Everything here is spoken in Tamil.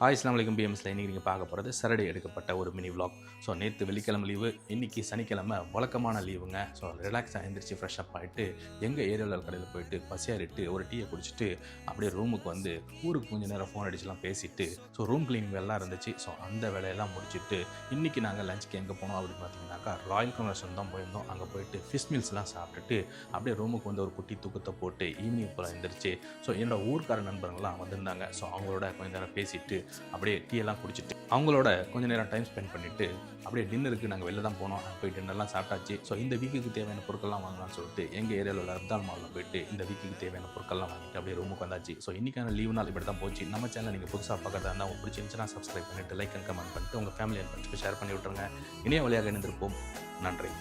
அஸ்ஸலாமு அலைக்கும் பிஎம்எஸ்ல இன்றைக்கி நீங்கள் பார்க்க போகிறது சரடே எடுக்கப்பட்ட ஒரு மினி vlog. ஸோ நேற்று வெள்ளிக்கிழமை லீவு, இன்றைக்கி சனிக்கிழமை வழக்கமான லீவுங்க. ஸோ ரிலாக்ஸாக எழுந்திரிச்சு ஃப்ரெஷ்அப் ஆகிட்டு எங்கள் ஏரியாவில் கடையில் போயிட்டு பசியாரிட்டு ஒரு டீயை குடிச்சிட்டு அப்படியே ரூமுக்கு வந்து ஊருக்கு கொஞ்சம் நேரம் ஃபோன் அடிச்சுலாம் பேசிட்டு ஸோ ரூம் கிளீனிங் வேலைலாம் இருந்துச்சு. ஸோ அந்த வேலையெல்லாம் முடிச்சுட்டு இன்றைக்கி நாங்கள் லஞ்சுக்கு எங்கே போனோம் அப்படின்னு பார்த்தீங்கன்னாக்கா ராயல் கன்வர்ஷன் தான் போயிருந்தோம். அங்கே போயிட்டு ஃபிஷ் மீல்ஸ்லாம் சாப்பிட்டுட்டு அப்படியே ரூமுக்கு வந்து ஒரு குட்டி தூக்கத்தை போட்டு ஈவினிங் போல் எழுந்திரிச்சு ஸோ என்னோட ஊர்க்கார நண்பர்கள்லாம் வந்திருந்தாங்க. ஸோ அவங்களோட கொஞ்சம் நேரம் பேசிட்டு அப்படியே டீ எல்லாம் குடிச்சிட்டு அவங்களோட கொஞ்சம் நேரம் டைம் ஸ்பெண்ட் பண்ணிவிட்டு அப்படியே டின்னருக்கு நாங்கள் வெளில தான் போனோம். போய் டின்னர்லாம் சாப்பிட்டாச்சு. ஸோ இந்த வீக்குக்கு தேவையான பொருட்கள்லாம் வாங்கலாம்னு சொல்லிட்டு எங்கள் ஏரியாவில் உள்ள அப்தால் மாலில் போயிட்டு இந்த வீக்குக்கு தேவையான பொருட்கள்லாம் வாங்கிட்டு அப்படியே ரூமுக்கு வந்தாச்சு. ஸோ இன்றைக்கான லீவு நாள் இப்படி தான் போச்சு. நம்ம சேனல் நீங்கள் புதுசாக பார்க்குறதா இருந்தால் உங்களுக்கு பிடிச்சிருந்துச்சுன்னா சப்ஸ்கிரைப் பண்ணிவிட்டு லைக் அண்ட் கமெண்ட் பண்ணிட்டு உங்கள் ஃபேமிலி அண்ட் ஃப்ரெண்ட்ஸ்க்கு ஷேர் பண்ணி விட்டுருங்க. இணைய வழியாக இணைந்திருப்போம். நன்றி.